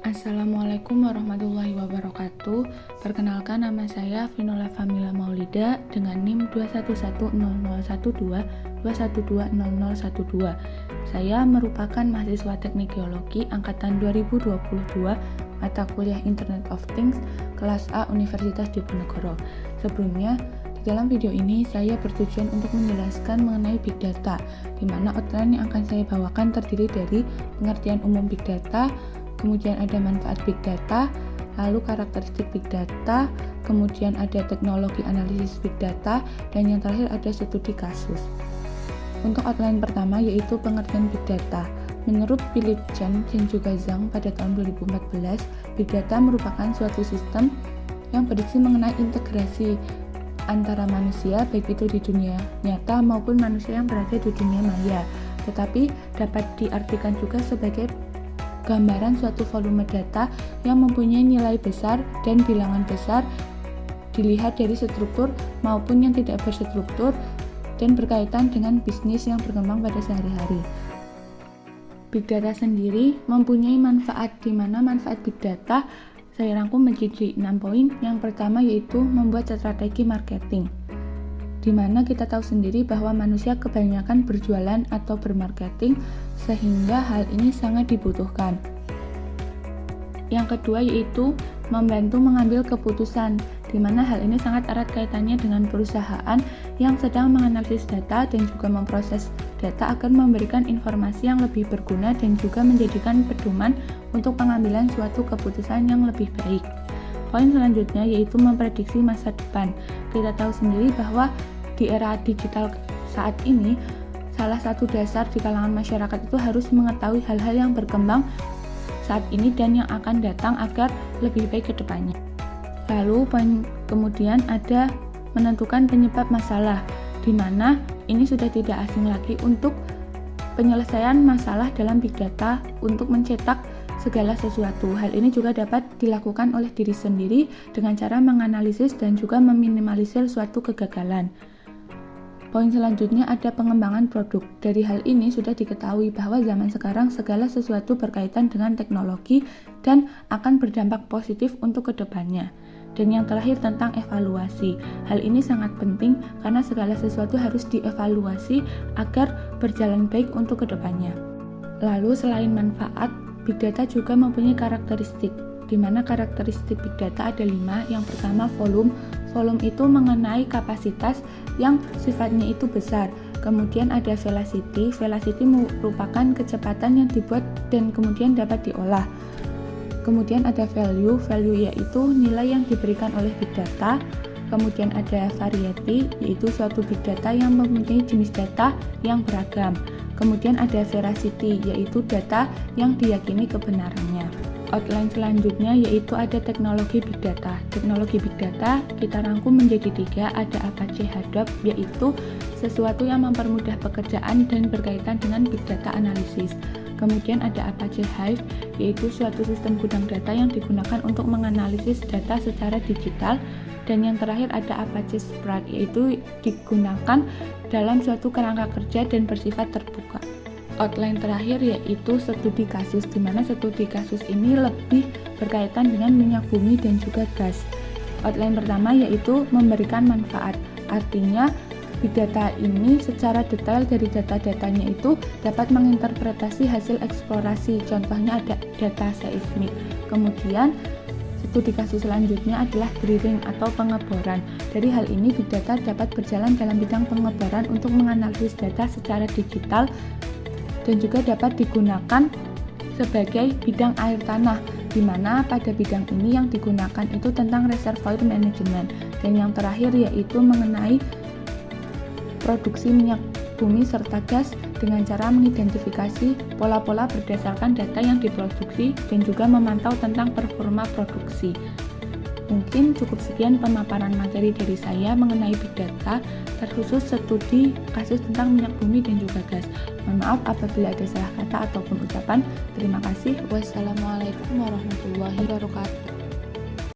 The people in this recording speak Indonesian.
Assalamualaikum warahmatullahi wabarakatuh. Perkenalkan, nama saya Vinola Famila Maulida dengan NIM 2110012120012. Saya merupakan mahasiswa Teknik Geologi angkatan 2022, mata kuliah Internet of Things, kelas A Universitas Diponegoro. Sebelumnya, di dalam video ini saya bertujuan untuk menjelaskan mengenai Big Data, di mana outline yang akan saya bawakan terdiri dari pengertian umum Big Data, kemudian ada manfaat Big Data, lalu karakteristik Big Data, kemudian ada teknologi analisis Big Data, dan yang terakhir ada studi kasus. Untuk outline pertama yaitu pengertian Big Data. Menurut Philip Chen dan juga Zhang pada tahun 2014, Big Data merupakan suatu sistem yang berisi mengenai integrasi antara manusia, baik itu di dunia nyata maupun manusia yang berada di dunia maya, tetapi dapat diartikan juga sebagai gambaran suatu volume data yang mempunyai nilai besar dan bilangan besar dilihat dari struktur maupun yang tidak berstruktur dan berkaitan dengan bisnis yang berkembang pada sehari-hari. Big Data sendiri mempunyai manfaat, di mana manfaat Big Data saya rangkum menjadi 6 poin. Yang pertama yaitu membuat strategi marketing, di mana kita tahu sendiri bahwa manusia kebanyakan berjualan atau bermarketing, sehingga hal ini sangat dibutuhkan. Yang kedua yaitu membantu mengambil keputusan, di mana hal ini sangat erat kaitannya dengan perusahaan yang sedang menganalisis data dan juga memproses data agar memberikan informasi yang lebih berguna dan juga menjadikan pedoman untuk pengambilan suatu keputusan yang lebih baik. Poin selanjutnya yaitu memprediksi masa depan. Kita tahu sendiri bahwa di era digital saat ini, salah satu dasar di kalangan masyarakat itu harus mengetahui hal-hal yang berkembang saat ini dan yang akan datang agar lebih baik ke depannya. Lalu poin kemudian ada menentukan penyebab masalah, di mana ini sudah tidak asing lagi untuk penyelesaian masalah dalam Big Data untuk mencetak segala sesuatu. Hal ini juga dapat dilakukan oleh diri sendiri dengan cara menganalisis dan juga meminimalisir suatu kegagalan. Poin selanjutnya ada pengembangan produk. Dari hal ini sudah diketahui bahwa zaman sekarang segala sesuatu berkaitan dengan teknologi dan akan berdampak positif untuk kedepannya. Dan yang terakhir tentang evaluasi. Hal ini sangat penting karena segala sesuatu harus dievaluasi agar berjalan baik untuk kedepannya. Lalu selain manfaat, Big Data juga mempunyai karakteristik, di mana karakteristik Big Data ada 5. Yang pertama volume. Volume itu mengenai kapasitas yang sifatnya itu besar. Kemudian ada velocity. Velocity merupakan kecepatan yang dibuat dan kemudian dapat diolah. Kemudian ada value. Value yaitu nilai yang diberikan oleh Big Data. Kemudian ada variety, yaitu suatu Big Data yang mempunyai jenis data yang beragam. Kemudian ada veracity, yaitu data yang diyakini kebenarannya. Outline selanjutnya yaitu ada teknologi Big Data. Teknologi Big Data kita rangkum menjadi 3, ada Apache Hadoop, yaitu sesuatu yang mempermudah pekerjaan dan berkaitan dengan Big Data analisis. Kemudian ada Apache Hive, yaitu suatu sistem gudang data yang digunakan untuk menganalisis data secara digital. Dan yang terakhir ada Apache Spark, yaitu digunakan dalam suatu kerangka kerja dan bersifat terbuka. Outline terakhir yaitu studi kasus, di mana studi kasus ini lebih berkaitan dengan minyak bumi dan juga gas. Outline pertama yaitu memberikan manfaat, artinya Big Data ini secara detail dari data-datanya itu dapat menginterpretasi hasil eksplorasi, contohnya ada data seismik. Kemudian studi kasus selanjutnya adalah drilling atau pengeboran. Dari hal ini Big Data dapat berjalan dalam bidang pengeboran untuk menganalisis data secara digital dan juga dapat digunakan sebagai bidang air tanah, di mana pada bidang ini yang digunakan itu tentang reservoir management. Dan yang terakhir yaitu mengenai produksi minyak bumi serta gas dengan cara mengidentifikasi pola-pola berdasarkan data yang diproduksi dan juga memantau tentang performa produksi. Mungkin cukup sekian pemaparan materi dari saya mengenai Big Data, terkhusus studi kasus tentang minyak bumi dan juga gas. Mohon maaf apabila ada salah kata ataupun ucapan. Terima kasih. Wassalamualaikum warahmatullahi wabarakatuh.